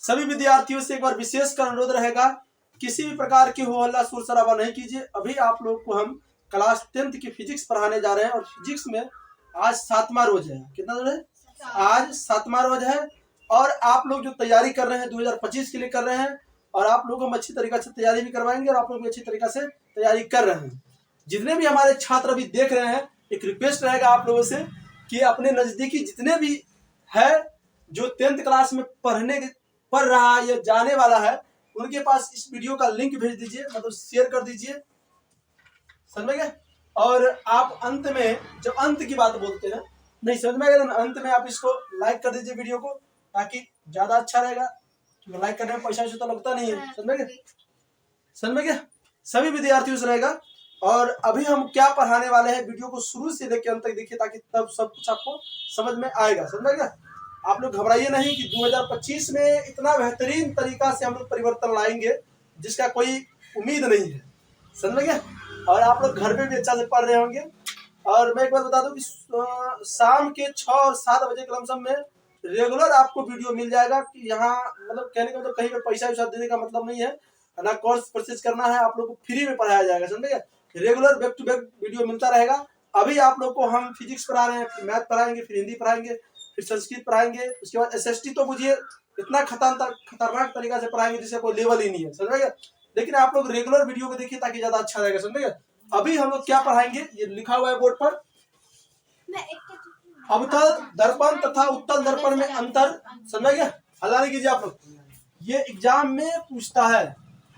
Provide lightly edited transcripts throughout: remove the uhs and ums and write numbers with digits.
सभी विद्यार्थियों से एक बार विशेष कर अनुरोध रहेगा, किसी भी प्रकार की हो हल्ला शोर शराबा नहीं कीजिए। अभी आप लोग को हम क्लास 10th की फिजिक्स पढ़ाने जा रहे हैं और फिजिक्स में आज 7वां रोज है। कितना रोज है? आज 7वां रोज है। और आप लोग जो तैयारी कर रहे हैं 2025 के लिए कर रहे हैं, और आप लोग हम अच्छी तरीके से तैयारी भी करवाएंगे और आप लोग भी अच्छी तरीके से तैयारी कर रहे हैं। जितने भी हमारे छात्र अभी देख रहे हैं, एक रिक्वेस्ट रहेगा आप लोगों से कि अपने नजदीकी जितने भी है जो 10th क्लास में पढ़ रहा है या जाने वाला है, उनके पास इस वीडियो का लिंक भेज दीजिए, मतलब शेयर कर दीजिए, समझ में गए। और आप अंत में, जब अंत की बात बोलते हैं, नहीं समझ में गए, अंत में आप इसको लाइक कर दीजिए वीडियो को, ताकि ज्यादा अच्छा रहेगा, क्योंकि लाइक करने में पैसा तो लगता नहीं है। समझ में गए? समझ में गए? सभी विद्यार्थियों से रहेगा। और अभी हम क्या पढ़ाने वाले हैं, वीडियो को शुरू से लेकर अंत तक देखिए, ताकि तब सब कुछ आपको समझ में आएगा। समझ में गया? आप लोग घबराइए नहीं कि 2025 में इतना बेहतरीन तरीका से हम लोग परिवर्तन लाएंगे जिसका कोई उम्मीद नहीं है। समझ में गया? और आप लोग घर पे भी अच्छा से पढ़ रहे होंगे। और मैं एक बात बता दूं कि शाम के 6 और 7 बजे के लमसम में रेगुलर आपको वीडियो मिल जाएगा। कि यहाँ मतलब कहने का मतलब कहीं पे पैसा वैसा देने का मतलब नहीं है ना, कोर्स परचेज करना है, आप लोग को फ्री में पढ़ाया जाएगा। समझ गए? Regular back to back video मिलता रहेगा। अभी आप लोग को हम फिजिक्स पढ़ा रहे हैं, फिर मैथ पढ़ाएंगे, फिर हिंदी पढ़ाएंगे, फिर संस्कृत पढ़ाएंगे, उसके बाद SST तो बुझिए इतना खतरनाक तरीका से पढ़ाएंगे जिसका कोई लेवल ही नहीं है। समझ गए? लेकिन आप लोग रेगुलर वीडियो को देखिए ताकि ज्यादा अच्छा रहेगा। समझ गए? अभी हम लोग क्या पढ़ाएंगे, ये लिखा हुआ है बोर्ड पर, अवतल दर्पण तथा उत्तल दर्पण में अंतर। समझ गए? हल्ला नहीं कीजिए आप लोग, ये एग्जाम में पूछता है,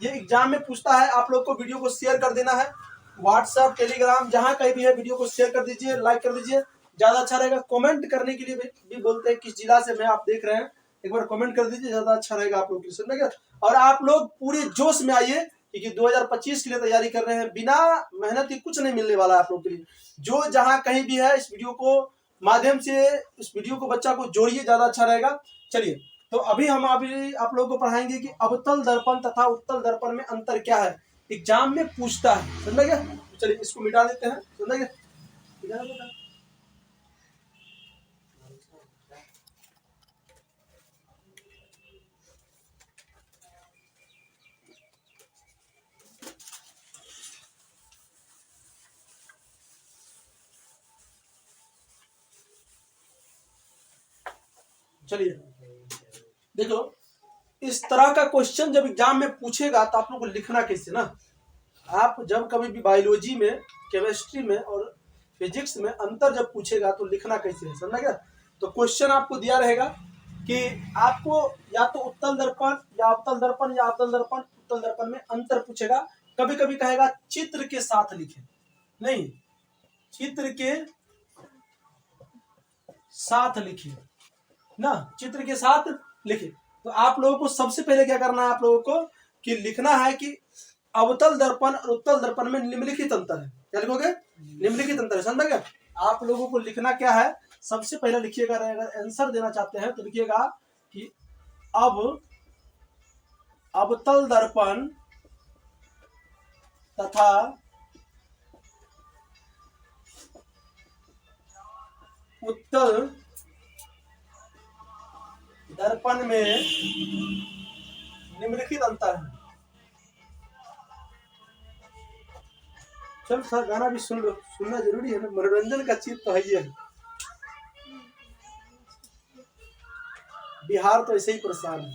ये एग्जाम में पूछता है। आप लोग को वीडियो को शेयर कर देना है, व्हाट्सएप टेलीग्राम जहां कहीं भी है, वीडियो को शेयर कर दीजिए, लाइक कर दीजिए, ज्यादा अच्छा रहेगा। कमेंट करने के लिए भी बोलते हैं किस जिला से मैं आप देख रहे हैं, एक बार कमेंट कर दीजिए, ज्यादा अच्छा रहेगा आप लोग के लिए। समझ गए? और आप लोग पूरे जोश में आइए, क्योंकि 2025 के लिए तैयारी कर रहे हैं। बिना मेहनत के कुछ नहीं मिलने वाला है आप लोग के लिए। जो जहां कहीं भी है, इस वीडियो को माध्यम से इस वीडियो को बच्चा को जोड़िए, ज्यादा अच्छा रहेगा। चलिए, तो अभी हम आप लोगों को पढ़ाएंगे कि अवतल दर्पण तथा उत्तल दर्पण में अंतर क्या है, एग्जाम में पूछता है। समझ गए? चलिए इसको मिटा देते हैं। समझ गए? चलिए देखो, इस तरह का क्वेश्चन जब एग्जाम में पूछेगा तो आप लोग को लिखना कैसे ना। आप जब कभी भी बायोलॉजी में, केमिस्ट्री में और फिजिक्स में अंतर जब पूछेगा तो लिखना कैसे है, समझा क्या? तो क्वेश्चन आपको दिया रहेगा कि आपको या तो उत्तल दर्पण या अवतल दर्पण या अवतल दर्पण उत्तल दर्पण में अंतर पूछेगा। कभी कभी कहेगा चित्र के साथ लिखे, नहीं, चित्र के साथ लिखिए ना, चित्र के साथ लिखिए। तो आप लोगों को सबसे पहले क्या करना है, आप लोगों को कि लिखना है कि अवतल दर्पण और उत्तल दर्पण में निम्नलिखित अंतर है। क्या लिखोगे? निम्नलिखित अंतर है। समझ गए? आप लोगों को लिखना क्या है, सबसे पहले लिखिएगा, अगर आंसर देना चाहते हैं तो लिखिएगा कि अब अवतल दर्पण तथा उत्तल दर्पण में निम्नलिखित अंतर है। चल सर गाना भी सुन लो, सुनना जरूरी है ना, मनोरंजन का चीज तो है ही है। बिहार तो ऐसे ही परेशान है,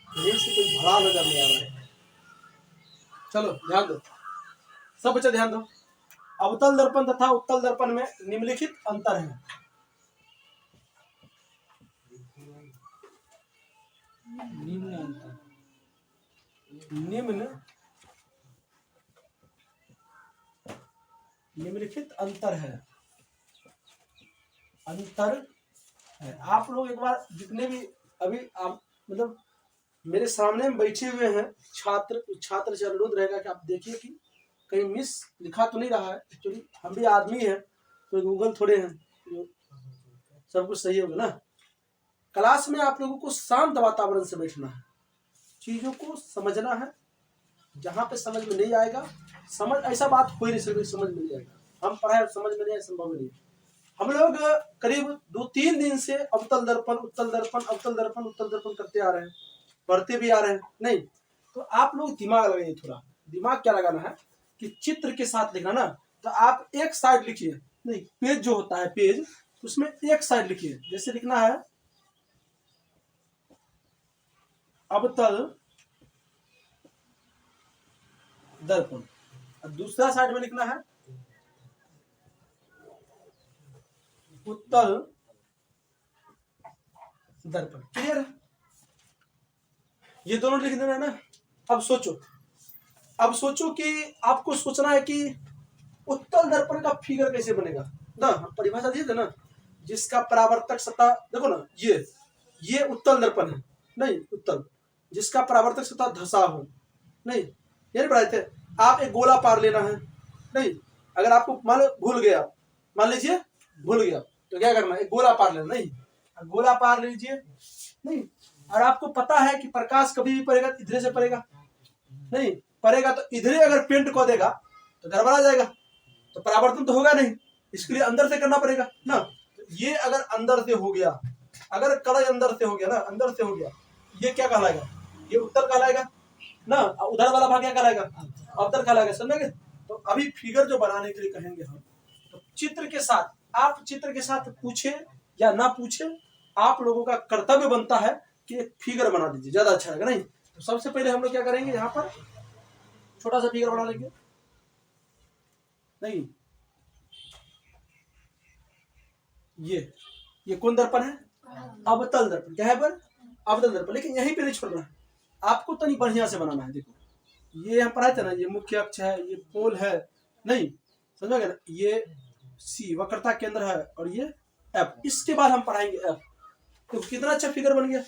यहीं से कोई भड़ा नजर नहीं आ रहा है। चलो ध्यान दो, सब बच्चे ध्यान दो। अवतल दर्पण तथा उत्तल दर्पण में निम्नलिखित अंतर है। निम्नलिखित अंतर है, अंतर है। आप लोग एक बार जितने भी अभी आप मतलब मेरे सामने में बैठे हुए हैं छात्र से अनुरोध रहेगा कि आप देखिए कि कहीं मिस लिखा तो नहीं रहा है। एक्चुअली हम भी आदमी हैं, कोई गूगल थोड़े हैं जो सब कुछ सही होगा ना। क्लास में आप लोगों को शांत वातावरण से बैठना है, चीजों को समझना है। जहां पे समझ में नहीं आएगा, समझ ऐसा बात हो ही नहीं सकती, समझ में नहीं आएगा। हम पढ़ाए समझ में नहीं आए, संभव नहीं। हम लोग करीब 2-3 दिन से अवतल दर्पण उत्तल दर्पण अवतल दर्पण उत्तल दर्पण करते आ रहे हैं, पढ़ते भी आ रहे हैं। नहीं तो आप लोग दिमाग लगाइए, थोड़ा दिमाग क्या लगाना है कि चित्र के साथ लिखना ना, तो आप एक साइड लिखिए, नहीं पेज जो होता है पेज, उसमें एक साइड लिखिए। जैसे लिखना है अवतल दर्पण, और दूसरा साइड में लिखना है उत्तल दर्पण। क्लियर है? ये दोनों लिख देना है ना। अब सोचो कि आपको सोचना है कि उत्तल दर्पण का फिगर कैसे बनेगा ना। हम परिभाषा दिए थे ना, जिसका परावर्तक सतह देखो ना, ये उत्तल दर्पण है, नहीं उत्तल, जिसका परावर्तक सतह धसा हो, नहीं ये नहीं पढ़ाए थे। आप एक गोला पार लेना है, नहीं अगर आपको मान लो भूल गया, मान लीजिए भूल गया, तो क्या करना है, एक गोला पार लेना, नहीं गोला पार लीजिए, नहीं और आपको पता है कि प्रकाश कभी भी पड़ेगा इधर से पड़ेगा, नहीं पड़ेगा तो इधर अगर पेंट को देगा तो गड़बड़ा जाएगा, तो परावर्तन तो होगा नहीं, इसके लिए अंदर से करना पड़ेगा ना। ये अगर अंदर से हो गया, अगर कलर अंदर से हो गया ना, अंदर से हो गया, ये क्या कहलाएगा, ये उत्तर कहलाएगा ना, उधर वाला भाग क्या कहलाएगा, अवतर कहलाएगा। समझेंगे? तो अभी फिगर जो बनाने के लिए कहेंगे हम, तो चित्र के साथ, आप चित्र के साथ पूछे या ना पूछे, आप लोगों का कर्तव्य बनता है कि एक फिगर बना दीजिए, ज्यादा अच्छा रहेगा। नहीं तो सबसे पहले हम लोग क्या करेंगे, यहाँ पर छोटा सा फिगर बना लेंगे, नहीं ये कौन दर्पण है, अवतल दर्पण। क्या है पर अवतल दर्पण, लेकिन यहीं पे नहीं छोड़ना है, आपको तो नहीं बढ़िया से बनाना है। देखो ये हम पढ़ाए थे ना, ये मुख्य अक्ष है, ये पोल है, नहीं समझोगे ना, ये सी वक्रता केंद्र है और ये एफ, इसके बाद हम पढ़ाएंगे एफ। तो कितना अच्छा फिगर बन गया।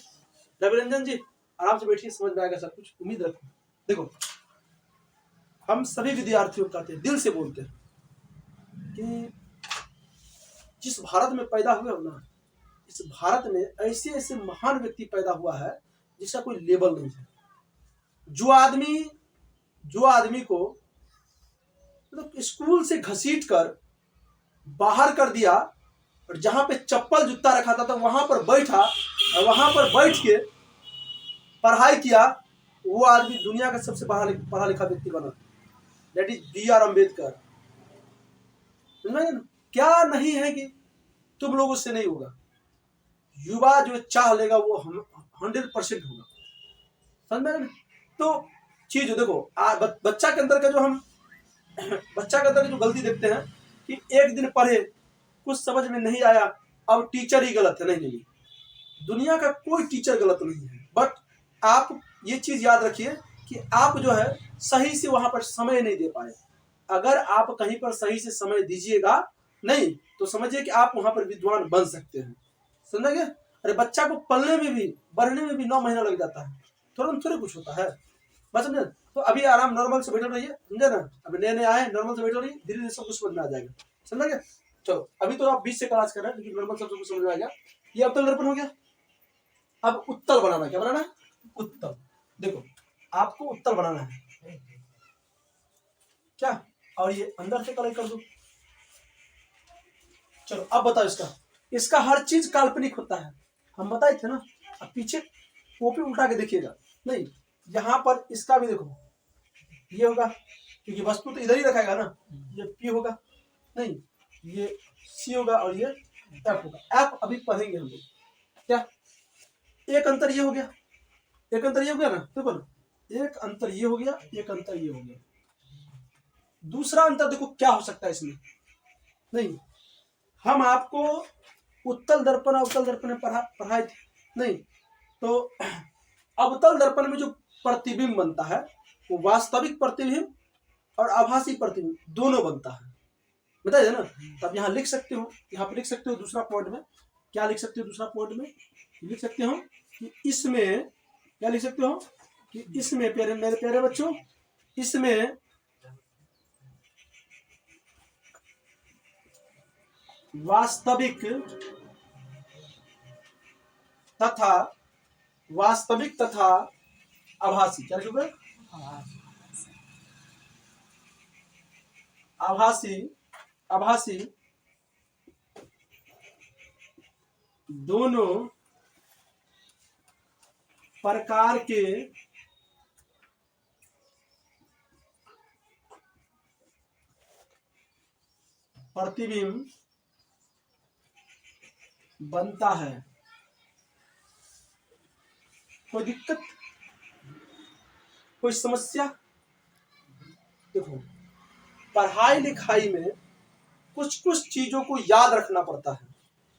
रवि रंजन जी आराम से बैठिए, समझ में आएगा सब कुछ, उम्मीद रखो। देखो हम सभी विद्यार्थियों को कहते हैं, दिल से बोलते हैं कि जिस भारत में पैदा हुए हो ना, इस भारत में ऐसे ऐसे महान व्यक्ति पैदा हुआ है जिसका कोई लेबल नहीं है। जो आदमी को मतलब स्कूल से घसीट कर बाहर कर दिया, और जहां पे चप्पल जूता रखा था तो वहां पर बैठा और वहां पर बैठ के पढ़ाई किया, वो आदमी दुनिया का सबसे पढ़ा लिखा व्यक्ति बना, दैट इज B.R. अम्बेडकर। क्या नहीं है कि तुम लोगों से नहीं होगा, युवा जो चाह लेगा वो 100% होगा। समझ में? तो चीज देखो, बच्चा के अंदर का जो हम बच्चा के अंदर की जो गलती देखते हैं कि एक दिन पढ़े कुछ समझ में नहीं आया, अब टीचर ही गलत है। नहीं, दुनिया का कोई टीचर गलत नहीं है, बट आप ये चीज याद रखिए कि आप जो है सही से वहां पर समय नहीं दे पाए। अगर आप कहीं पर सही से समय दीजिएगा नहीं, तो समझिए कि आप वहां पर विद्वान बन सकते हैं। समझेंगे? अरे बच्चा को पलने में भी, बढ़ने में भी 9 महीना लग जाता है, तुरंत थोड़ी कुछ होता है। बस समझे? तो अभी आराम नॉर्मल से बैठे रहिए, समझे ना, अभी नए नए आए, नॉर्मल से बैठे रहिए, धीरे धीरे सब कुछ समझ में आ जाएगा। समझेंगे? चलो अभी तो आप 20 से क्लास कर रहे हैं, लेकिन नॉर्मल सब कुछ समझ में आएगा। ये अवतल दर्पण हो गया। अब उत्तल बनाना, क्या बनाना है, उत्तल। देखो आपको उत्तल बनाना है क्या, और ये अंदर से कलर कर दो। चलो अब बताओ, इसका हर चीज काल्पनिक होता है, हम बताए थे ना। अब पीछे कॉपी उल्टा के देखिएगा, नहीं यहाँ पर इसका भी देखो, ये होगा क्योंकि वस्तु तो इधर ही रखेगा ना, ये P होगा, नहीं ये C होगा और ये F होगा। F अभी पढ़ेंगे हम लोग। क्या एक अंतर ये हो गया, एक अंतर ये हो गया ना, देखो ना, एक अंतर ये हो गया, एक अंतर ये हो गया। दूसरा अंतर देखो क्या हो सकता है इसमें, नहीं हम आपको उत्तल दर्पण अवतल दर्पण में पढ़ाए थे, नहीं तो अवतल दर्पण में जो प्रतिबिंब बनता है वो वास्तविक प्रतिबिंब और आभासी प्रतिबिंब दोनों बनता है, बताइए ना। तब यहाँ लिख सकते हो, यहाँ पे लिख सकते हो दूसरा पॉइंट में, क्या लिख सकते हो दूसरा पॉइंट में, लिख सकते हो कि इसमें, क्या लिख सकते हो कि इसमें, प्यारे मेरे प्यारे बच्चों, इसमें वास्तविक तथा आभासी, क्या लिखोगे, आभासी दोनों प्रकार के प्रतिबिंब बनता है। कोई दिक्कत, कोई समस्या? देखो, पढ़ाई लिखाई में कुछ कुछ चीजों को याद रखना पड़ता है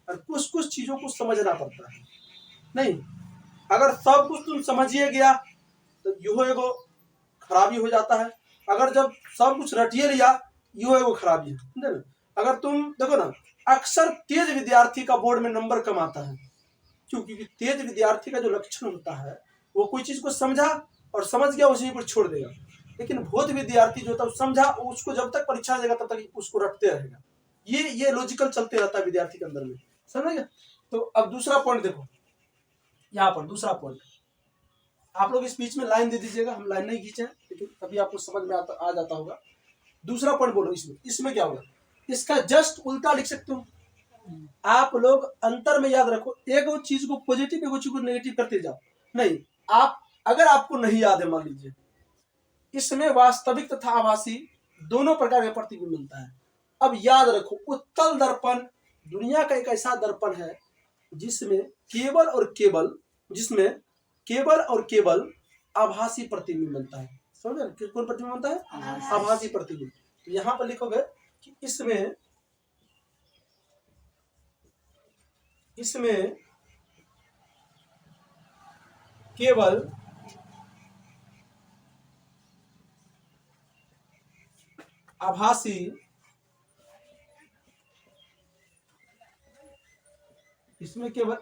और कुछ कुछ चीजों को समझना पड़ता है। नहीं, अगर सब कुछ तुम समझिए गया तो यो एगो खराबी हो जाता है। अगर जब सब कुछ रटिए लिया, यो एगो खराबी है। अगर तुम देखो ना, अक्सर तेज विद्यार्थी का बोर्ड में नंबर कम आता है। क्योंकि तेज विद्यार्थी का जो लक्षण होता है, वो कोई चीज को समझा और समझ गया उसी पर छोड़ देगा। लेकिन भोध विद्यार्थी जो तब समझा, उसको जब तक परीक्षा देगा तब तक उसको रटते रहेगा। ये लॉजिकल चलते रहता है विद्यार्थी के अंदर में, समझ गए? तो अब दूसरा पॉइंट देखो, यहाँ पर दूसरा पॉइंट, आप लोग इस बीच में लाइन दे दीजिएगा, हम लाइन नहीं खींचे लेकिन तभी आपको समझ में आ जाता होगा। दूसरा पॉइंट बोलो, इसमें क्या होगा? इसका जस्ट उल्टा लिख सकते हो आप लोग। अंतर में याद रखो, एक चीज को पॉजिटिव, एक चीज को नेगेटिव करते जाओ। नहीं, आप अगर आपको नहीं याद है, मान लीजिए इसमें वास्तविक तथा आभासी दोनों प्रकार के प्रतिबिंब मिलता है। अब याद रखो, उत्तल दर्पण दुनिया का एक ऐसा दर्पण है जिसमें केवल और केवल आभासी प्रतिबिंब बनता है। समझ? कौन प्रतिबिंब बनता है? आभासी प्रतिबिंब। तो यहां पर लिखोगे कि इसमें केवल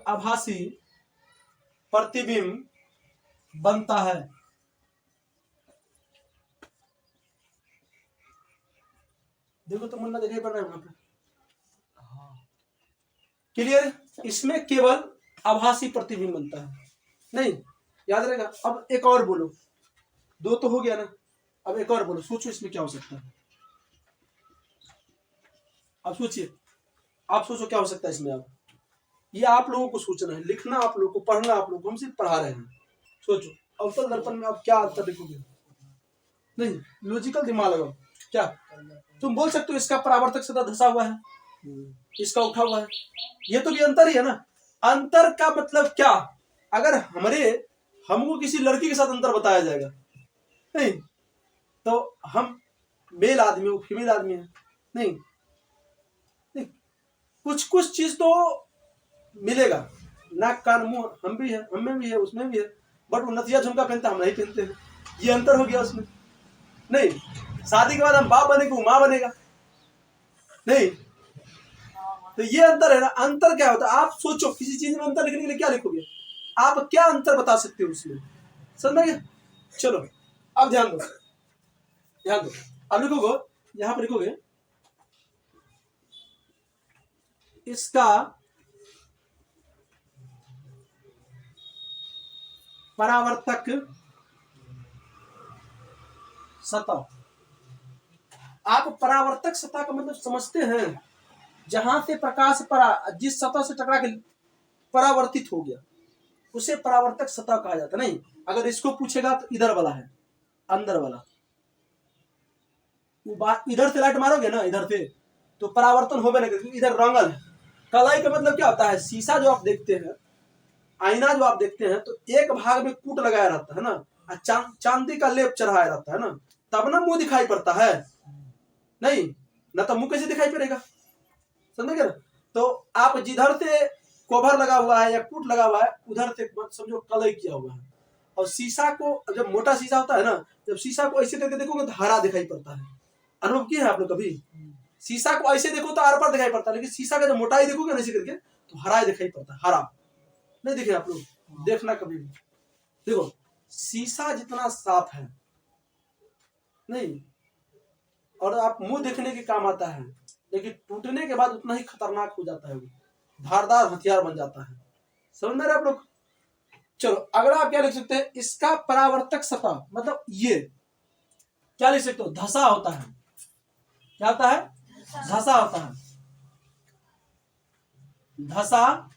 आभासी प्रतिबिंब बनता है। देखो तो मुन्ना दिखाई पड़ रहा है वहां पे? क्लियर? इसमें केवल आभासी प्रतिबिंब बनता है। नहीं, याद रहेगा। अब एक और बोलो, दो तो हो गया ना, अब एक और बोलो, सोचो इसमें क्या हो सकता है। अब सोचिए, आप सोचो क्या हो सकता है इसमें। आप ये आप लोगों को सोचना है, लिखना आप लोगों को, पढ़ना आप लोगों को, हम सिर्फ पढ़ा रहे हैं। सोचो अवतल दर्पण में आप क्या अंतर लिखोगे? नहीं, लॉजिकल दिमाग लगाओ। क्या तुम बोल सकते हो? इसका परावर्तक सदा धसा हुआ है, इसका उठा हुआ है। ये तो भी अंतर ही है ना। अंतर का मतलब क्या? अगर हमको किसी लड़की के साथ अंतर बताया जाएगा, नहीं तो हम मेल आदमी, वो फीमेल आदमी है। नहीं, कुछ चीज तो मिलेगा, नाक कान मुंह हम भी है, हमें भी है, उसमें भी है, बट वो नथिया झुमका पहनता, हम नहीं पहनते हैं। ये अंतर हो गया उसमें। नहीं, शादी के बाद हम बाप बनेंगे, वो माँ बनेगा। नहीं, तो ये अंतर है ना। अंतर क्या होता है? आप सोचो, किसी चीज में अंतर लिखने के लिए क्या लिखोगे? आप क्या अंतर बता सकते हो उसमें? समझ गए? चलो अब ध्यान दो, अब लिखोगे, यहां पर लिखोगे इसका परावर्तक सतह। आप परावर्तक सतह का मतलब समझते हैं? जहां से प्रकाश जिस सतह से टकरा के परावर्तित हो गया, उसे परावर्तक सतह कहा जाता है। नहीं, अगर इसको पूछेगा तो इधर वाला है, अंदर वाला, इधर से लाइट मारोगे ना, इधर से, तो परावर्तन होगा नहीं, क्योंकि इधर रंगल है। कलाई का मतलब क्या होता है? शीशा जो आप देखते हैं, आईना जो आप देखते हैं, तो एक भाग में कूट लगाया रहता है ना, चांदी का लेप चढ़ाया रहता है ना, तब ना मुंह दिखाई पड़ता है। नहीं ना, तो मुंह कैसे दिखाई पड़ेगा? समझे ना? तो आप जिधर से कवर लगा हुआ है या कूट लगा हुआ है, उधर से समझो कलई किया हुआ है। और शीशा को, जब मोटा शीशा होता है ना, जब शीशा को ऐसे करके देखोगे तो हरा दिखाई पड़ता है। अनुभव किया है आप लोग कभी? शीशा को ऐसे देखो तो आर पार दिखाई पड़ता है, लेकिन शीशा का जब मोटाई देखोगे ना ऐसे करके, तो हरा दिखाई पड़ता है। हरा नहीं दिखे आप लोग? देखना कभी भी। देखो, शीशा जितना साफ है, नहीं, और आप मुंह देखने के काम आता है, लेकिन टूटने के बाद उतना ही खतरनाक हो जाता है, वो धारदार हथियार बन जाता है। समझ में रहे आप लोग? चलो अगला आप क्या लिख सकते हैं? इसका परावर्तक सतह मतलब ये क्या लिख सकते हो? धसा होता है। क्या होता है? धसा होता है। धसा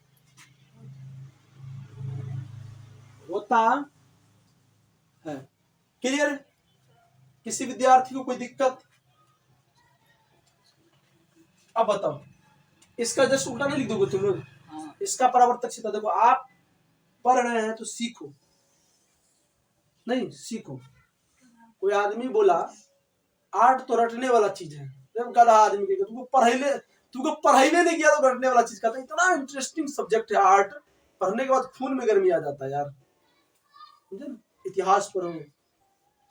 होता है। क्लियर? किसी विद्यार्थी को कोई दिक्कत? अब बताओ, इसका जस्ट उल्टा नहीं लिख दोगे तुम लोग? इसका परावर्तक सीधा देखो, आप पढ़ रहे हैं तो सीखो, नहीं सीखो। कोई आदमी बोला आर्ट तो रटने वाला चीज है, जब गधा आदमी के तुमको पढ़ाई नहीं किया तो रटने वाला चीज का। तो इतना इंटरेस्टिंग सब्जेक्ट है आर्ट, पढ़ने के बाद खून में गर्मी आ जाता है यार, समझे ना? इतिहास पढ़ो,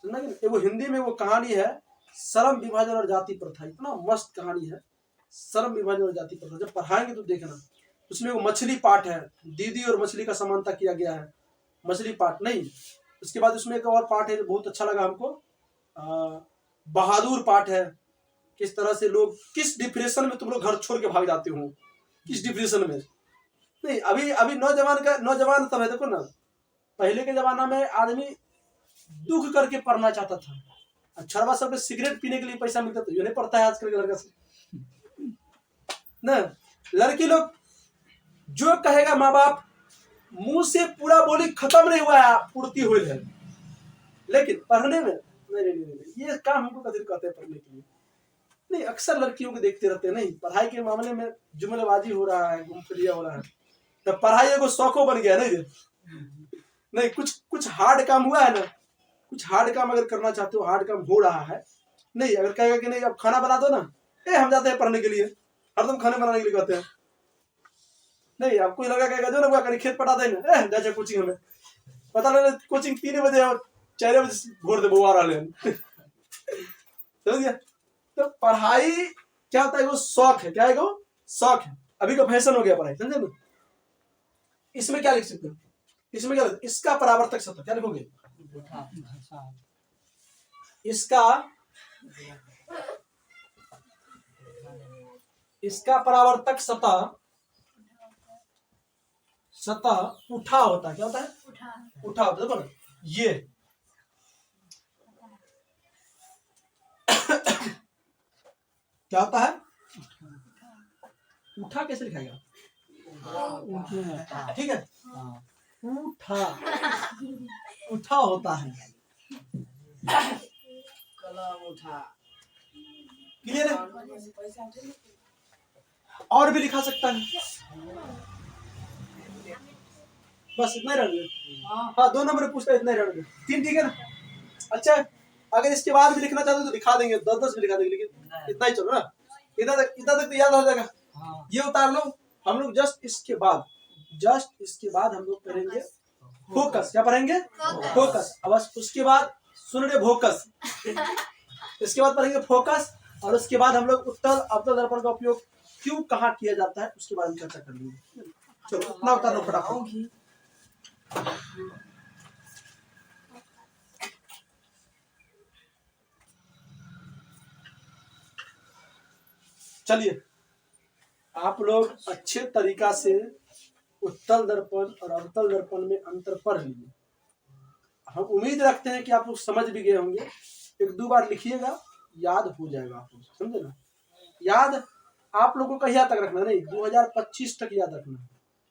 समझना कि वो हिंदी में वो कहानी है श्रम विभाजन और जाति प्रथा, इतना मस्त कहानी है श्रम विभाजन और जाति प्रथा। जब पढ़ाएंगे तो देखना, उसमें वो मछली पाठ है, दीदी और मछली का समानता किया गया है, मछली पाठ नहीं। उसके बाद उसमें एक और पाठ है जो बहुत अच्छा लगा हमको, बहादुर पाठ है, किस तरह से लोग, किस डिप्रेशन में तुम लोग घर छोड़ के भाग जाते हो, किस डिप्रेशन में। नहीं अभी नौजवान तब है, देखो ना, पहले के जमाना में आदमी दुख करके पढ़ना चाहता था, अक्षरवा सब सिगरेट पीने के लिए पैसा मिलता था, ये नहीं पढ़ता है आजकल के लड़का से ना। लड़की लोग जो कहेगा माँ बाप मुंह से पूरा बोली खत्म नहीं हुआ है, पूर्ति हुई है, लेकिन पढ़ने में नहीं, ये काम हमको कदर कहते हैं पढ़ने के लिए। नहीं अक्सर लड़कियों को देखते रहते हैं, नहीं पढ़ाई के मामले में जुमलेबाजी हो रहा है, गुमफिलिया हो रहा है, तो पढ़ाई एगो शौको बन गया नहीं कुछ हार्ड काम हुआ है ना, कुछ हार्ड काम अगर करना चाहते हो, हार्ड काम हो रहा है, नहीं अगर कहेगा कि नहीं अब खाना बना दो ना, हम जाते हैं पढ़ने के लिए, हरदम खाने बनाने के लिए कहते हैं। नहीं अब कोई लगा कहेगा जो ना कहीं खेत पटा देना, जाए कोचिंग में, पता लगे कोचिंग 3 बजे और 4 बजे घोर दे बुआ रहा समझ गया। तो पढ़ाई क्या होता है, वो शौक है, क्या है वो शौक है, अभी का फैशन हो गया पढ़ाई, समझे ना। इसमें क्या लिख सकते हो, इसमें क्या लिख, इसका परावर्तक सत्ता क्या लिखोगे, इसका परावर्तक सतह उठा होता है, क्या होता है, उठा होता है, देखो ना ये क्या होता है, उठा कैसे लिखाएगा, ठीक है, उठा होता है, कलम उठा, क्लियर है। और भी लिखा सकता है, बस इतना ही रह गया। हाँ 2 नंबर पूछता है, इतना ही रह गया, 3 ठीक है ना। अच्छा अगर इसके बाद भी लिखना चाहते हो तो दिखा देंगे, 10 भी लिखा देंगे, लेकिन इतना ही चलो ना, इधर तक तो याद हो जाएगा। ये उतार लो, हम लोग जस्ट इसके बाद हम लोग करेंगे फोकस, क्या पढ़ेंगे, फोकस। अब बस उसके बाद सुन रहे भोकस, इसके बाद पढ़ेंगे फोकस, और उसके बाद हम लोग उत्तल अवतल दर्पण का उपयोग क्यों कहाँ किया जाता है उसके बारे में चर्चा कर लेंगे। चलो इतना उतार लो फटाफट। चलिए आप लोग अच्छे तरीका से उत्तल दर्पण और अवतल दर्पण में अंतर पढ़ लिए। हम उम्मीद रखते हैं कि आप लोग समझ भी गए होंगे, 1-2 बार लिखिएगा, याद हो जाएगा आप लोग, समझे ना। याद आप लोगों का तक रखना, नहीं 2025 तक याद रखना,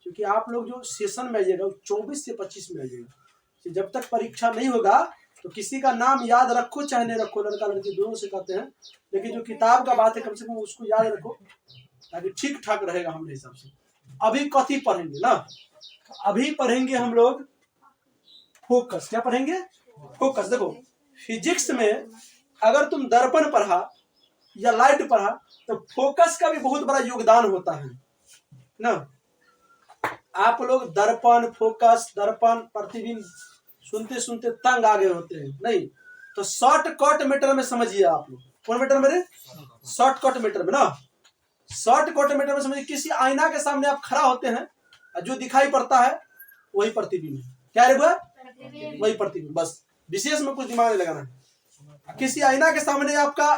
क्योंकि आप लोग जो सेशन में आइएगा 24 से 25 में आइएगा। जब तक परीक्षा नहीं होगा तो किसी का नाम याद रखो चाहे नहीं रखो, लड़का लड़की दोनों से कहते हैं, लेकिन जो किताब का बात है कम से कम उसको याद रखो, ताकि ठीक ठाक रहेगा हमारे हिसाब से। अभी कथी पढ़ेंगे ना, अभी पढ़ेंगे हम लोग फोकस। क्या पढ़ेंगे, फोकस। देखो फिजिक्स में अगर तुम दर्पण पढ़ा या लाइट पढ़ा तो फोकस का भी बहुत बड़ा योगदान होता है ना। आप लोग दर्पण, फोकस, दर्पण, प्रतिबिंब सुनते सुनते तंग आ गए होते हैं, नहीं तो शॉर्टकट मीटर में समझिए आप लोग। कौन मीटर में, शॉर्टकट मीटर में ना, शॉर्टकट मीटर में समझिए, किसी आईना के सामने आप खड़ा होते हैं, जो दिखाई पड़ता है वही प्रतिबिंब है। क्या रे बुआ, वही प्रतिबिंब, बस विशेष में कुछ दिमाग नहीं लगाना है। किसी आईना के सामने आपका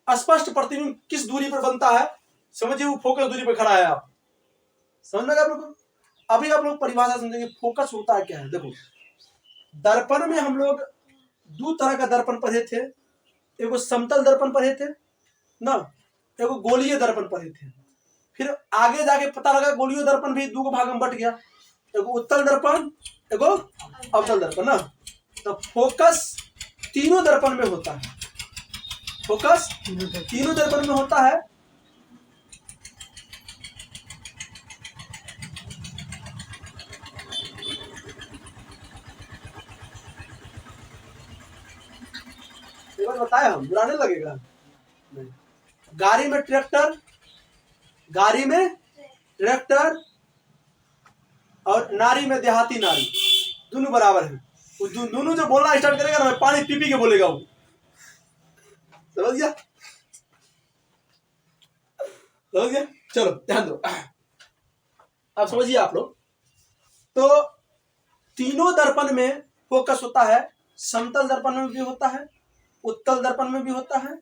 स्पष्ट प्रतिबिंब किस दूरी पर बनता है, समझिए वो फोकस दूरी पर खड़ा है। आप समझ में आप लोग को, अभी आप लोग परिभाषा समझेंगे फोकस होता है क्या है। देखो दर्पण में हम लोग 2 तरह का दर्पण पढ़े थे, एगो समतल दर्पण पढ़े थे ना, एगो गोलीय दर्पण पढ़े थे। फिर आगे जाके पता लगा गोलीय दर्पण भी 2 भाग में बट गया, एगो उत्तल दर्पण, एगो अवतल दर्पण ना। तो फोकस तीनों दर्पण में होता है, फोकस तीनों दर्पण में होता है। एक बार बताया हम, बुरा नहीं लगेगा। नहीं। गाड़ी में ट्रैक्टर, गाड़ी में ट्रैक्टर और नारी में देहाती नारी, दोनों बराबर है। दोनों जो बोलना स्टार्ट करेगा ना, पानी पी पी के बोलेगा वो, समझ गया, समझ गया। चलो ध्यान दो, अब समझिए आप लोग। तो तीनों दर्पण में फोकस होता है, समतल दर्पण में भी होता है, उत्तल दर्पण में भी होता है,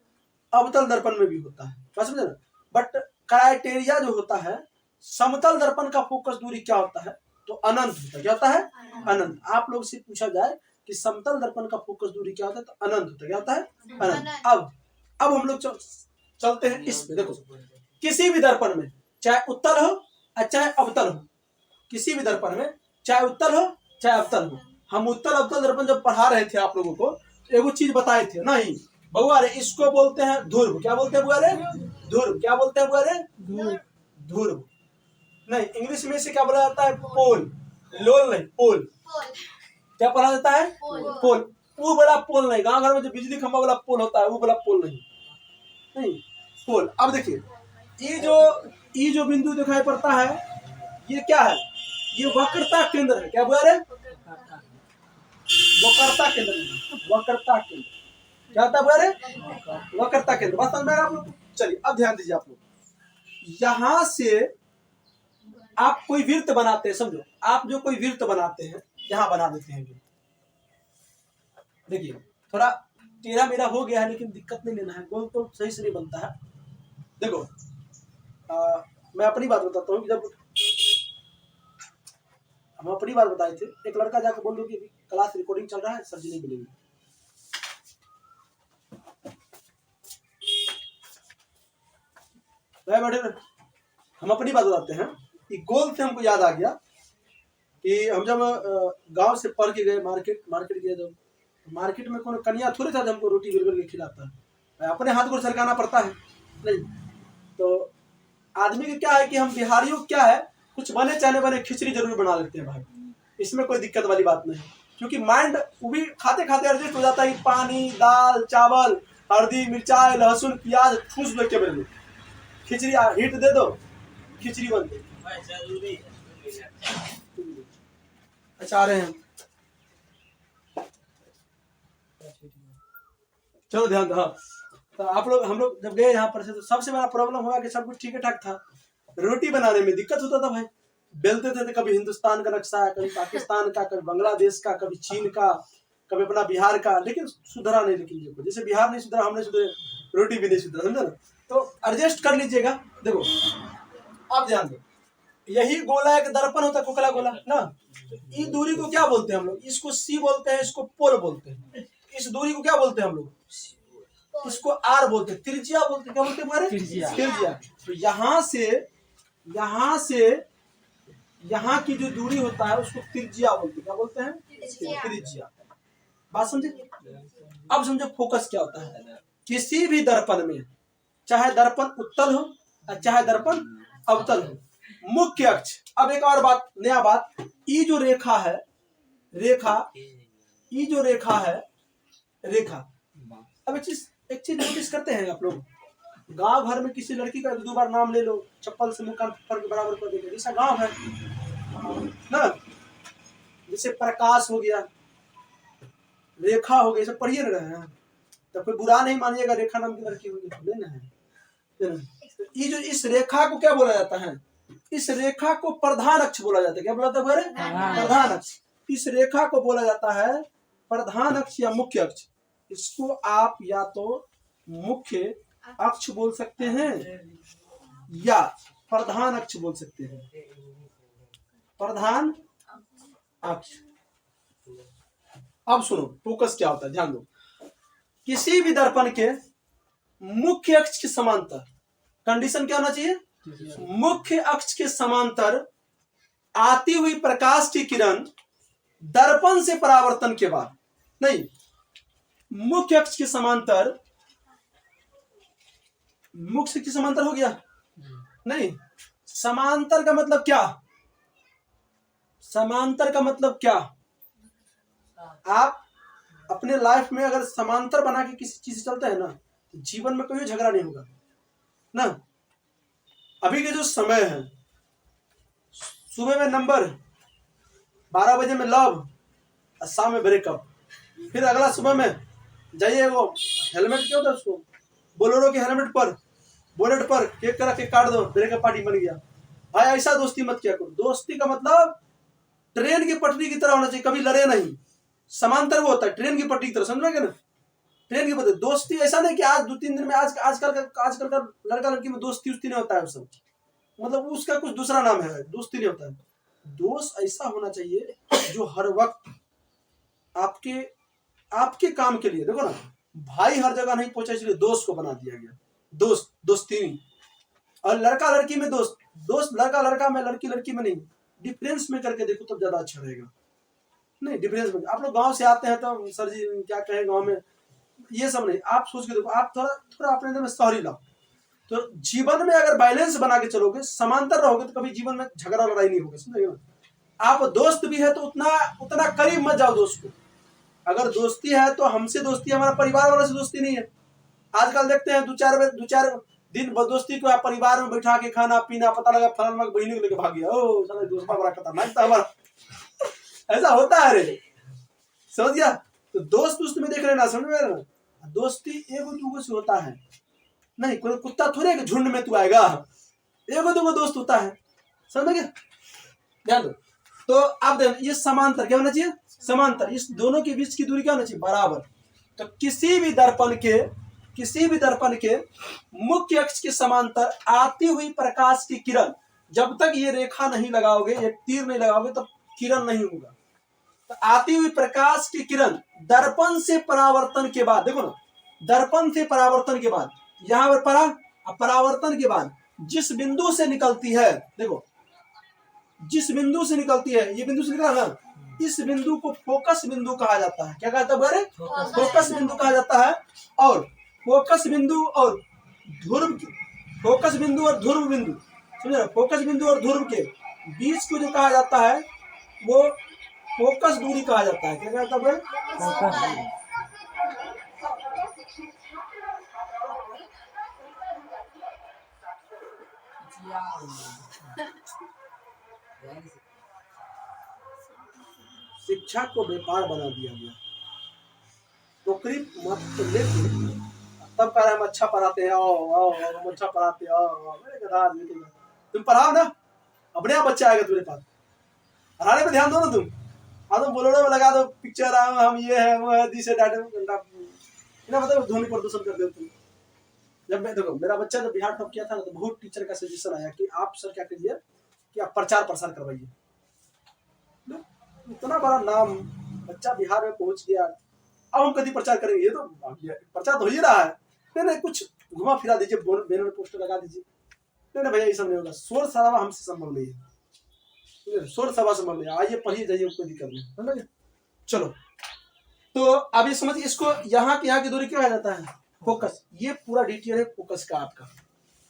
अवतल दर्पण में भी होता है, बात समझे ना। बट क्राइटेरिया जो होता है, समतल दर्पण का फोकस दूरी क्या होता है, तो अनंत होता है। क्या होता है? अनंत। आप लोग से पूछा जाए कि समतल दर्पण का फोकस दूरी क्या होता है, तो अनंत होता है। क्या होता है? अनंत। अब हम लोग चलते हैं इसमें। देखो, किसी भी दर्पण में, चाहे उत्तल हो और चाहे अवतल हो, किसी भी दर्पण में चाहे उत्तल हो चाहे अवतल हो, हम उत्तल अवतल दर्पण जब पढ़ा रहे थे आप लोगों को, एगो चीज बताए थे नहीं बउआ रे, इसको बोलते हैं ध्रुव। क्या बोलते हैं बुआ रे? ध्रुव। क्या बोलते हैं बुआ रे? ध्रुव। नहीं, इंग्लिश में से क्या बोला जाता है? पोल। लोल नहीं, पोल। क्या पढ़ा जाता है? पोल। वो बड़ा पोल नहीं, गांव घर में जो बिजली खंभा वाला पोल होता है वो बड़ा पोल नहीं, नहीं पोल। अब देखिए, ये जो बिंदु दिखाई पड़ता है, ये क्या है? ये वक्रता केंद्र है। क्या बोल रहे? वक्रता केंद्र, वक्रता केंद्र। क्या होता है बोल रहे? वक्रता केंद्र। बात समझ में आप लोग? चलिए अब ध्यान दीजिए आप लोग। यहां से आप कोई वृत्त बनाते हैं, समझो, आप जो कोई वृत्त बनाते हैं, यहां बना देते हैं। देखिए थोड़ा टेढ़ा मेरा हो गया है, लेकिन दिक्कत नहीं लेना है, गोल तो सही से नहीं बनता है। देखो मैं अपनी बात बताता हूँ। जब हम अपनी बात बताए थे, एक लड़का जाकर बोल दो कि क्लास रिकॉर्डिंग चल रहा है, सर जी नहीं मिलेंगे। हम अपनी बात बताते हैं कि गोल से हमको याद आ गया कि हम जब गांव से पढ़ के गए, मार्केट गए, जब मार्केट में कौन कन्या थोड़ी था हमको रोटी बेल बेल के खिलाता है, अपने हाथ को सरकाना पड़ता है। नहीं तो आदमी का क्या है कि हम बिहारियों क्या है, कुछ बने चाहे बने खिचड़ी जरूर बना लेते हैं भाई, इसमें कोई दिक्कत वाली बात नहीं, क्योंकि माइंड वो भी खाते खाते एडजस्ट हो जाता है कि पानी, दाल, चावल, हल्दी, मिर्चाई, लहसुन, प्याज ठूस लो के मेरे, खिचड़ी हिट दे दो, खिचड़ी बन गई। अच्छा आ रहे हैं, चलो ध्यान दो। हाँ, तो आप लोग, हम लोग जब गए यहाँ पर से, तो सबसे बड़ा प्रॉब्लम हुआ कि सब कुछ ठीक ठाक था, रोटी बनाने में दिक्कत होता था भाई। बेलते थे तो कभी हिंदुस्तान का नक्शा, कभी पाकिस्तान का, कभी बांग्लादेश का, कभी चीन का, कभी अपना बिहार का, लेकिन सुधरा नहीं। लेकिन देखो, जैसे बिहार नहीं सुधरा, हमने सुधरे, रोटी भी नहीं सुधरा, समझे ना। तो एडजस्ट कर लीजिएगा। देखो अब ध्यान दो, यही गोला एक दर्पण होता है, कोकला गोला ना। इस दूरी को क्या बोलते हैं हम लोग? इसको सी बोलते हैं, इसको पोल बोलते हैं। इस दूरी को क्या बोलते हैं हम लोग? इसको आर बोलते हैं, त्रिज्या बोलते हैं। क्या बोलते हैं? त्रिज्या। तो यहाँ से यहाँ की जो दूरी होता है उसको त्रिज्या बोलते हैं। क्या बोलते हैं? त्रिज्या। बात समझे? अब समझो फोकस क्या होता है। किसी भी दर्पण में, चाहे दर्पण उत्तल हो चाहे दर्पण अवतल हो, मुख्य अक्ष। अब एक और बात, नया बात, ये जो रेखा है, ये जो रेखा है, अब एक चीज नोटिस करते हैं आप लोग, गांव भर में किसी लड़की का 2 बार नाम ले लो, चप्पल से मुंह कान के बराबर कर देंगे, जैसा गांव है ना। जैसे प्रकाश हो गया, रेखा हो गया, सब पढ़िए ना रहे हैं, तो कोई बुरा नहीं मानिएगा, रेखा नाम की लड़की होगी, लेना है। ये जो इस रेखा को क्या बोला जाता है? इस रेखा को प्रधान अक्ष बोला जाता है। क्या बोला जाता है? प्रधान अक्ष। इस रेखा को बोला जाता है प्रधान अक्ष या मुख्य अक्ष। इसको आप या तो मुख्य अक्ष बोल सकते हैं या प्रधान अक्ष बोल सकते हैं। प्रधान अक्ष। अब सुनो फोकस क्या होता है, ध्यान दो। किसी भी दर्पण के मुख्य अक्ष के समांतर, कंडीशन क्या होना चाहिए? मुख्य अक्ष के समांतर आती हुई प्रकाश की किरण दर्पण से परावर्तन के बाद, नहीं, मुख्य अक्ष के समांतर, मुख्य के समांतर हो गया, नहीं, समांतर का मतलब क्या, समांतर का मतलब क्या, आप अपने लाइफ में अगर समांतर बना के किसी चीज से चलते हैं ना, तो जीवन में कोई झगड़ा नहीं होगा ना। अभी के जो समय है, सुबह में नंबर, 12 बजे में लव, और शाम में ब्रेकअप, फिर अगला सुबह में जाइए वो हेलमेट क्या होता है उसको, बोलेरो के हेलमेट पर, बोनेट पर केक करा के काट दो, ब्रेकअप पार्टी बन गया। भाई ऐसा दोस्ती मत किया करो। दोस्ती का मतलब ट्रेन की पटरी की तरह होना चाहिए, कभी लड़े नहीं। समांतर वो होता है ट्रेन की पटरी की तरह, समझ रहे ना, ट्रेन की पटरी। दोस्ती ऐसा नहीं कि आज 2-3 दिन में, आजकल का लड़का लड़की में दोस्ती उस्ती नहीं होता है, सब मतलब उसका कुछ दूसरा नाम है, दोस्ती नहीं होता है। दोस्त ऐसा होना चाहिए जो हर वक्त आपके आपके काम के लिए, देखो ना, भाई हर जगह नहीं पहुंचा इसलिए दोस्त को बना दिया गया, दोस्त दोस्ती नहीं। और लड़का लड़की में दोस्त, दोस्त लड़का लड़का में, लड़की लड़की में नहीं, डिफरेंस में करके देखो तब ज्यादा अच्छा रहेगा। नहीं डिफरेंस में, आप लोग गांव से आते हैं तो सर जी क्या कहें गांव में, ये सब नहीं, आप सोच के देखो, आप थोड़ा थोड़ा अपने अंदर में शहरी लाओ, तो जीवन में अगर बैलेंस बना के चलोगे, समांतर रहोगे, तो कभी जीवन में झगड़ा लड़ाई नहीं होगा, समझे ना। आप दोस्त भी है तो उतना उतना करीब मत जाओ दोस्त को। अगर दोस्ती है तो हमसे दोस्ती, हमारा परिवार वालों से दोस्ती नहीं है। आजकल देखते हैं 2-4 दिन दोस्ती को आप परिवार में बैठा के खाना पीना, पता लगा फलाना बहनी को लेके भाग गया, ओ साला दोस्त बड़ा खतरनाक था हमारा। ऐसा होता है रे, समझ गया। तो दोस्त में देख रहे ना, समझ में ना, दोस्ती एगो दूगो से होता है, नहीं कोई कुत्ता थोड़े कि झुंड में तू आएगा, एगो दूगो दोस्त होता है, समझ गया, ध्यान दो। तो आप देख, ये समांतर क्या होना चाहिए, समांतर, इस दोनों के बीच की दूरी क्या होना चाहिए, बराबर। तो किसी भी दर्पण के मुख्य अक्ष के समांतर आती हुई प्रकाश की किरण, जब तक ये रेखा नहीं लगाओगे, ये तीर नहीं लगाओगे, तब किरण नहीं होगा। तो आती हुई प्रकाश की किरण दर्पण से परावर्तन के बाद, देखो ना, दर्पण से परावर्तन के बाद, यहां पर परावर्तन के बाद जिस बिंदु से निकलती है, देखो जिस बिंदु से निकलती है, ये बिंदु से निकला ना, इस बिंदु को फोकस बिंदु कहा जाता है। क्या कहता है, फोकस बिंदु कहा जाता है। और फोकस बिंदु और ध्रुव, फोकस बिंदु और ध्रुव बिंदु, समझे, फोकस बिंदु और ध्रुव के बीच को जो कहा जाता है वो फोकस दूरी कहा जाता है। क्या कहता है, फोकस दूरी। शिक्षा को व्यापार बना दिया गया। नौकरी मत लेके तब कह रहे हम अच्छा पढ़ाते हैं, हम अच्छा पढ़ाते हैं, तुम पढ़ाओ ना, अपने आप बच्चा आएगा तुम्हारे पास। पढ़ाने पे ध्यान दो ना तुम। हाँ तुम बोलोड़े में लगा दो पिक्चर, हम ये है वो है, दिस डाटे मतलब ध्वनि प्रदूषण कर दो तुम। जब मैं देखो, मेरा बच्चा जब बिहार टॉप किया था ना, तो बहुत टीचर का सजेशन आया कि आप सर क्या करिए कि आप प्रचार प्रसार करवाइए। इतना बड़ा नाम बच्चा बिहार में पहुंच गया, अब हम कभी प्रचार करेंगे, ये तो प्रचार तो हो ही रहा है, नहीं कुछ घुमा फिरा दीजिए, बैनर में पोस्टर लगा दीजिए। नहीं भैया ये सब नहीं होगा, शोर शराबा हमसे संभव नहीं है, शोर शराबा संभव नहीं है। आइए पढ़िए जाइए, कोई दिक्कत नहीं। चलो तो अभी समझिए इसको, यहाँ की दूरी क्या जाता है, फोकस। ये पूरा डिटेल है फोकस का आपका।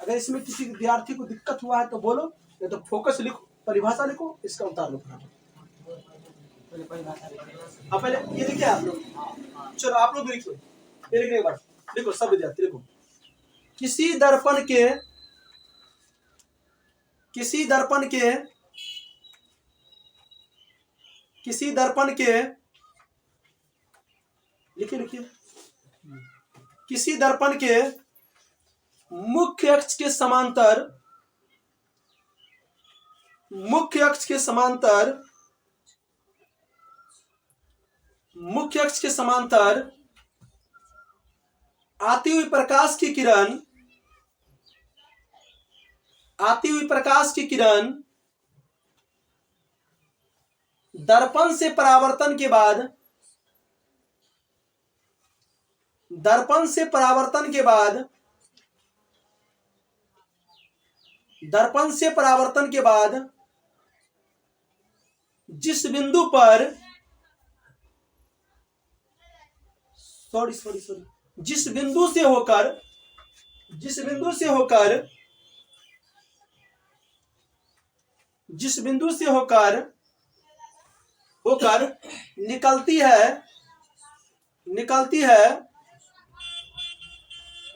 अगर इसमें किसी विद्यार्थी को दिक्कत हुआ है तो बोलो, या तो फोकस लिखो, परिभाषा लिखो, इसका उतार लो। पहले ये लिखे आप लोग, चलो आप लोग भी लिखो, ये लिखने के बाद देखो सब विद्यार्थी लिखो, किसी दर्पण के लिखिए किसी दर्पण के मुख्य अक्ष के समांतर आती हुई प्रकाश की किरण दर्पण से परावर्तन के बाद जिस बिंदु पर जिस बिंदु से होकर जिस बिंदु से होकर जिस बिंदु से होकर होकर निकलती है निकलती है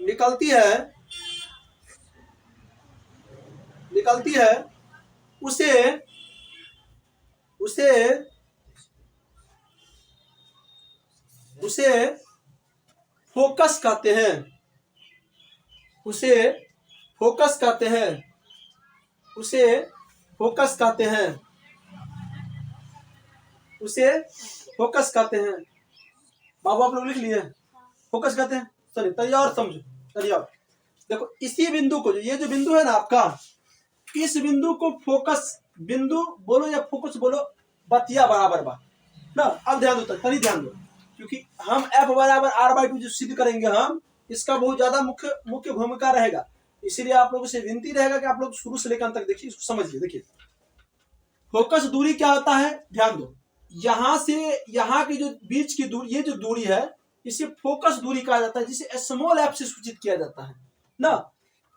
निकलती है निकलती है उसे उसे उसे फोकस कहते हैं। उसे फोकस कहते हैं। उसे फोकस कहते हैं। उसे फोकस कहते हैं। बाबू आप लोग लिख लिए? फोकस कहते हैं। चलिए तैयार और समझो, चलिए आप देखो इसी बिंदु को, ये जो बिंदु है ना आपका, इस बिंदु को फोकस बिंदु बोलो या फोकस बोलो, बतिया बराबर बा ना। अब ध्यान दो, तभी ध्यान दो, क्योंकि हम F बराबर R/2 जो सिद्ध करेंगे हम, इसका बहुत ज्यादा मुख्य भूमिका रहेगा। इसीलिए आप लोगों से विनती रहेगा कि आप लोग शुरू से लेकर अंत तक देखिए, इसको समझिए। देखिए फोकस दूरी क्या होता है, ध्यान दो। यहां से यहां की जो बीच की दूरी, ये जो दूरी है, इसे फोकस दूरी कहा जाता है, जिसे स्मॉल f से सूचित किया जाता है ना।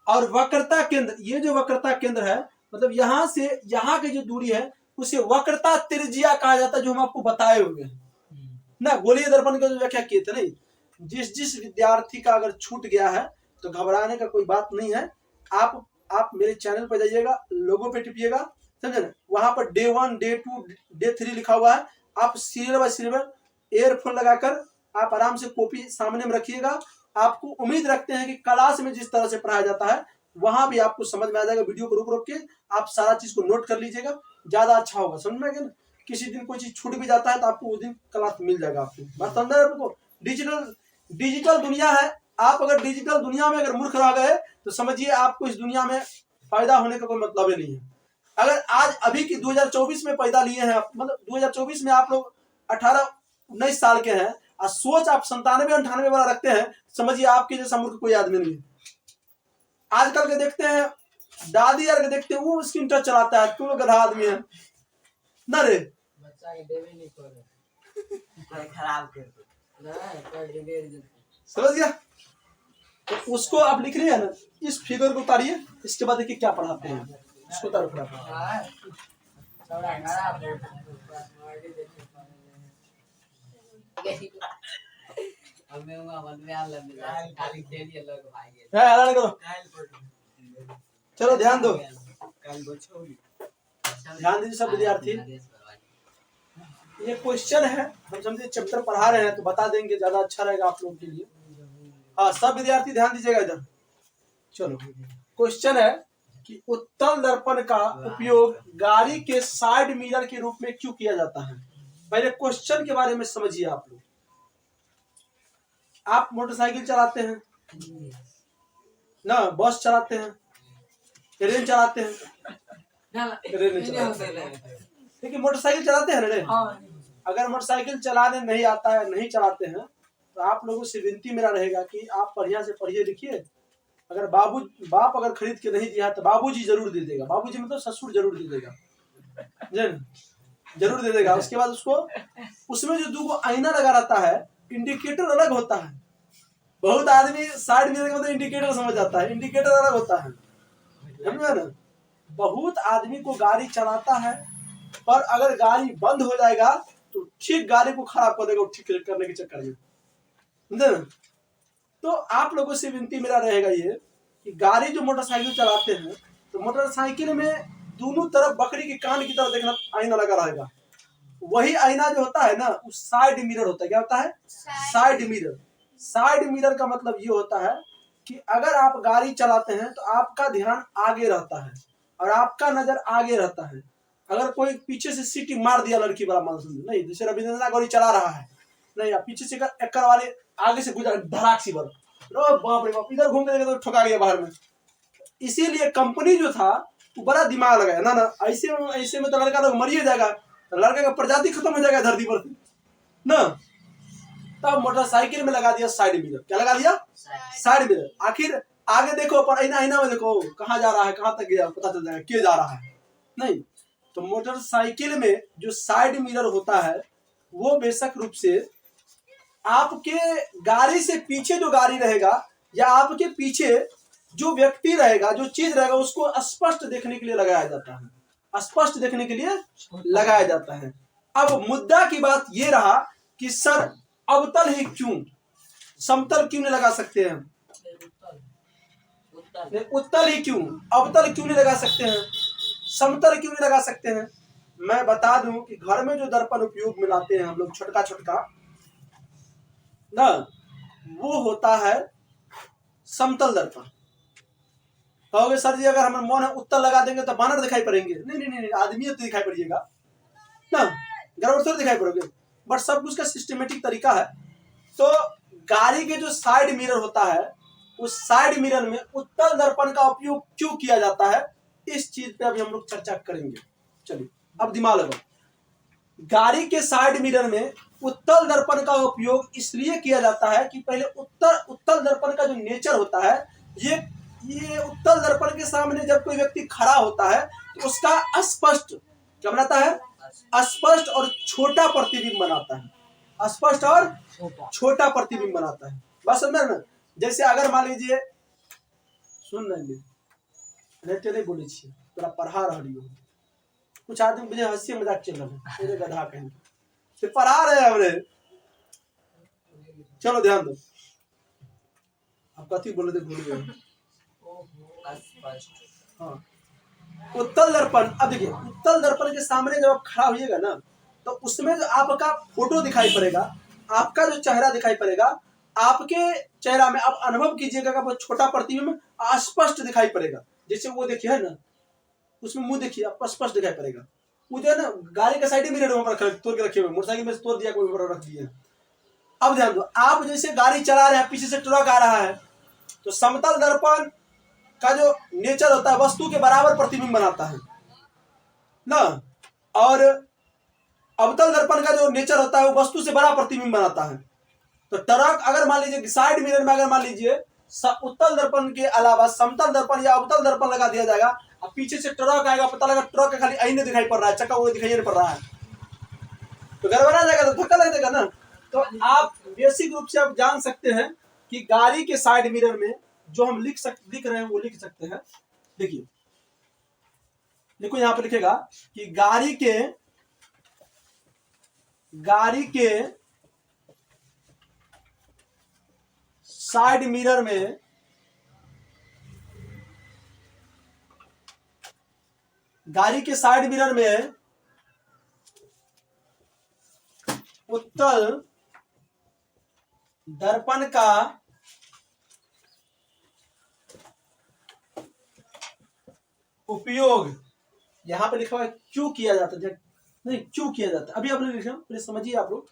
और वक्रता केंद्र, ये जो वक्रता केंद्र है, मतलब यहां से यहां की जो दूरी है, उसे वक्रता त्रिज्या कहा जाता है, जो हम आपको बताए हुए हैं ना। गोलीय दर्पण का जो व्याख्या किए थे नहीं। जिस विद्यार्थी का अगर छूट गया है तो घबराने का कोई बात नहीं है। आप मेरे चैनल पर जाइएगा, लोगों पे टिपिएगा, समझे ना। वहां पर डे 1 डे 2 डे 3 लिखा हुआ है। आप सीरियल बाय सीरियल एयरफोन लगाकर आप आराम से कॉपी सामने में रखिएगा। आपको उम्मीद रखते हैं कि क्लास में जिस तरह से पढ़ाया जाता है वहां भी आपको समझ में आ जाएगा। वीडियो को रोक के आप सारा चीज को नोट कर लीजिएगा, ज्यादा अच्छा होगा। समझ में आ गया ना। किसी दिन कोई चीज छूट भी जाता है तो आपको उस दिन क्लास मिल जाएगा। आपको बात समझ रहे आपको। डिजिटल दुनिया है। आप अगर डिजिटल दुनिया में अगर मूर्ख रह गए तो समझिए आपको इस दुनिया में फायदा होने का कोई मतलब ही नहीं है। अगर आज अभी की 2024 में पैदा लिए हैं, मतलब 2024 में आप लोग 18-19 साल के हैं और सोच आप 97-98 वाला रखते हैं, समझिए आपके जैसा मूर्ख कोई आदमी नहीं है। आजकल के देखते हैं, दादी यार के देखते हैं, वो स्क्रीन टच चलाता है, तुम लोग गधा आदमी है ना रे। बच्चा के देवे नहीं कोई खराब कर समझ गया। तो उसको आप लिख रहे हैं ना, इस फिगर को उतारिए, इसके बाद देखिए क्या पढ़ाते हैं, इसको उतारो चलो ध्यान दो, ध्यान दीजिए सब विद्यार्थी। ये क्वेश्चन है, हम समझे चैप्टर पढ़ा रहे हैं तो बता देंगे, ज्यादा अच्छा रहेगा आप लोगों के लिए। हाँ सब विद्यार्थी ध्यान दीजिएगा इधर। चलो क्वेश्चन है कि उत्तल दर्पण का उपयोग गाड़ी के साइड मिरर के रूप में क्यों किया जाता है। पहले क्वेश्चन के बारे में समझिए आप लोग। आप मोटरसाइकिल चलाते हैं ना, बस चलाते हैं, ट्रेन चलाते हैं, देखिए मोटरसाइकिल चलाते हैं ना। अगर मोटरसाइकिल चलाने नहीं आता है, नहीं चलाते हैं, तो आप लोगों से विनती मेरा रहेगा कि आप बढ़िया से पढ़िए लिखिए। अगर बाप अगर खरीद के नहीं दिया तो बाबूजी जरूर दे देगा। बाबूजी मतलब ससुर जरूर दे देगा, जरूर दे देगा। उसके बाद उसको उसमें जो 2 आईना लगा रहता है, इंडिकेटर अलग होता है। बहुत आदमी साइड मिरर का मतलब इंडिकेटर समझ जाता है, इंडिकेटर अलग होता है, समझे ना। बहुत आदमी को गाड़ी चलाता है, पर अगर गाड़ी बंद हो जाएगा तो ठीक गाड़ी को खराब कर देगा, ठीक करने के चक्कर में, समझे ना। तो आप लोगों से विनती मेरा रहेगा ये कि गाड़ी जो मोटरसाइकिल चलाते हैं, तो मोटरसाइकिल में दोनों तरफ बकरी के कान की तरफ देखना आईना लगा रहेगा। वही आईना जो होता है ना, उस साइड मिरर होता है। क्या होता है? Side mirror. साइड मिरर का मतलब ये होता है कि अगर आप गाड़ी चलाते हैं तो आपका ध्यान आगे रहता है और आपका नजर आगे रहता है। अगर कोई पीछे से सीटी मार दिया लड़की वाला मान समझो नहीं, जैसे रविंद्रनाथ गाड़ी चला रहा है नहीं, पीछे से एक्कर वाले आगे से गुजर धड़ाक सी बल, बाप रे बाप, इधर घूम के तो ठुका गया बाहर में। इसीलिए कंपनी जो था वो बड़ा दिमाग लगाया ना ना, ऐसे में तो लड़का लोग मर ही जाएगा, तो लड़के का प्रजाति खत्म हो जाएगा धरती पर ना। तब मोटरसाइकिल में लगा दिया साइड मिरर। क्या लगा दिया? Side mirror. आखिर आगे देखो, पर आईना में देखो कहाँ जा रहा है, कहाँ तक गया, पता चल जाएगा के जा रहा है नहीं। तो मोटरसाइकिल में जो साइड मिरर होता है वो बेशक रूप से आपके गाड़ी से पीछे जो गाड़ी रहेगा या आपके पीछे जो व्यक्ति रहेगा, जो चीज रहेगा, उसको स्पष्ट देखने के लिए लगाया जाता है, स्पष्ट देखने के लिए लगाया जाता है। अब मुद्दा की बात ये रहा कि सर अवतल ही क्यों, समतल क्यों नहीं लगा सकते हैं, उत्तल ही क्यों, अवतल क्यों नहीं लगा सकते हैं, समतल क्यों नहीं लगा सकते हैं। मैं बता दूं कि घर में जो दर्पण उपयोग में लाते हैं हम लोग छोटका छोटका ना, वो होता है समतल दर्पण। कहोगे सर जी अगर हमारा मन है उत्तल लगा देंगे तो बानर दिखाई पड़ेंगे, नहीं नहीं नहीं, आदमी तो दिखाई पड़िएगा ना, गड़बड़ थोड़ी दिखाई पड़ोगे, बट सब कुछ का सिस्टमेटिक तरीका है। तो गाड़ी के जो साइड मिरर होता है उस साइड मिरर में उत्तल दर्पण का उपयोग क्यों किया जाता है, इस चीज पे अभी हम लोग चर्चा करेंगे। चलिए अब दिमाग लगाओ। गाड़ी के साइड मिरर में उत्तल दर्पण का उपयोग इसलिए किया जाता है कि पहले उत्तल दर्पण का जो नेचर होता है, ये उत्तल दर्पण के सामने जब कोई व्यक्ति खड़ा होता है तो उसका स्पष्ट क्या बनाता है, स्पष्ट और छोटा प्रतिबिंब बनाता है, स्पष्ट और छोटा प्रतिबिंब बनाता है। बस समझ ना, जैसे अगर मान लीजिए सुन नहीं बोले तोरा पढ़ा रही हो, कुछ आदमी मुझे हंसी मजाक चल रहा है, मेरे गधा कहेंगे तो पढ़ा रहे हैं हमने, चलो ध्यान दो, आप कथी बोले थे भूल गए। हाँ उत्तल दर्पण, अब देखिए उत्तल दर्पण के सामने जब आप खड़ा होइएगा ना तो उसमें जो आपका फोटो दिखाई पड़ेगा, आपका जो चेहरा दिखाई पड़ेगा, आपके चेहरा में आप अनुभव कीजिएगा कि वो छोटा प्रतिबिंब स्पष्ट दिखाई पड़ेगा। जैसे वो देखिए है ना, उसमें मुंह देखिए आपको स्पष्ट दिखाई पड़ेगा। वो जो है ना गाड़ी का साइड मिरर वहां पर तोड़ के रखे हुए, मोटरसाइकिल में तोड़ दिया कोई रख दिया। अब ध्यान दो, आप जैसे गाड़ी चला रहे हैं, पीछे से ट्रक आ रहा है तो समतल दर्पण का जो नेचर होता है वस्तु के बराबर प्रतिबिंब बनाता है ना, और अवतल दर्पण का जो नेचर होता है वो वस्तु से बड़ा प्रतिबिंब बनाता है। तो ट्रक अगर मान लीजिए साइड मिरर में अगर मान लीजिए उत्तल दर्पण के अलावा समतल दर्पण या अवतल दर्पण लगा दिया जाएगा, अब पीछे से ट्रक आएगा, पता लगा ट्रक का खाली आईने दिखाई पड़ रहा है, चक्का वो दिखाई नहीं पड़ रहा है, तो गड़बड़ा जाएगा, तो धक्का लग जाएगा ना। तो आप बेसिक रूप से आप जान सकते हैं कि गाड़ी के साइड मिरर में जो हम लिख रहे हैं वो लिख सकते हैं। देखिए देखो यहां पर लिखेगा कि गाड़ी के साइड मिरर में उत्तल दर्पण का उपयोग यहां पे लिखा हुआ है क्यों किया जाता है, नहीं क्यों किया जाता है, अभी आपने लिखा प्लीज समझिए आप लोग।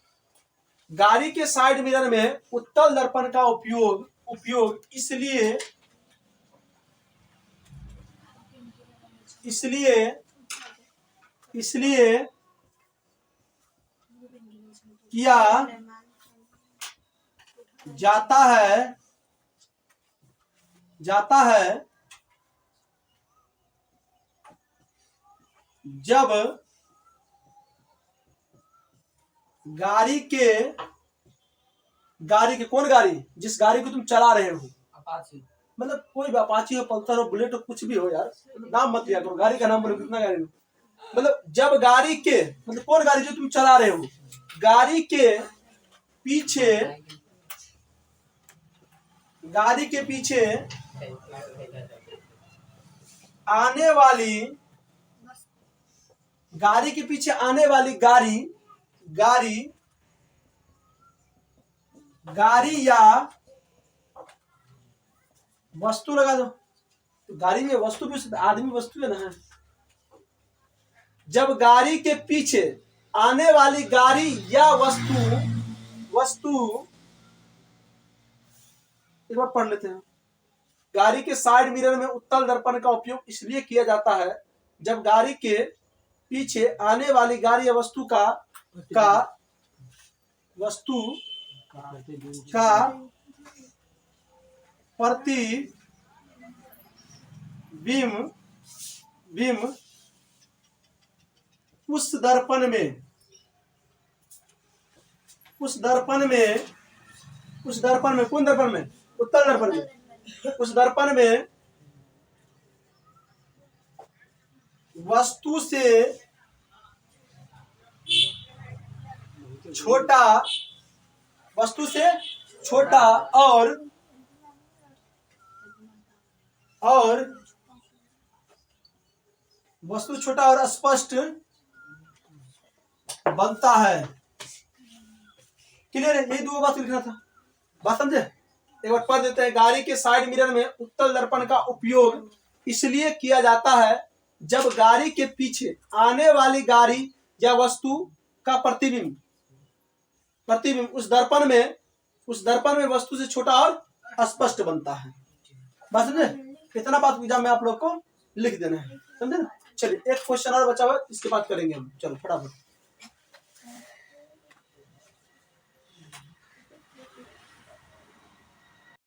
गाड़ी के साइड मिरर में उत्तल दर्पण का उपयोग इसलिए किया जाता है जब गाड़ी के कौन गाड़ी, जिस गाड़ी को तुम चला रहे हो, अपाची, मतलब कोई भी अपाची हो, पल्सर हो, बुलेट हो, कुछ भी हो यार, नाम मत लिया करो, गाड़ी का नाम बोलो, कितना गाड़ी हो, मतलब जब गाड़ी के मतलब कौन गाड़ी जो तुम चला रहे हो, गाड़ी के पीछे आने वाली गाड़ी या वस्तु लगा दो, तो गाड़ी में वस्तु भी, आदमी वस्तु है ना, जब गाड़ी के पीछे आने वाली गाड़ी या वस्तु एक बार पढ़ लेते हैं। गाड़ी के साइड मिरर में उत्तल दर्पण का उपयोग इसलिए किया जाता है जब गाड़ी के पीछे आने वाली गाड़ी या वस्तु का प्रतिबिंब उस दर्पण में कौन दर्पण में? उत्तल दर्पण में। उस दर्पण में वस्तु से छोटा और वस्तु छोटा और स्पष्ट बनता है। क्लियर है? यही दो बात लिखना था। बात समझे? एक बार पढ़ देते हैं। गाड़ी के साइड मिरर में उत्तल दर्पण का उपयोग इसलिए किया जाता है जब गाड़ी के पीछे आने वाली गाड़ी या वस्तु का प्रतिबिंब उस दर्पण में वस्तु से छोटा और स्पष्ट बनता है। बात समझे? इतना बात एग्जाम में आप लोग को लिख देना है। समझे ना? चलिए एक क्वेश्चन और बचा हुआ, इसके बाद करेंगे हम। चलो फटाफट।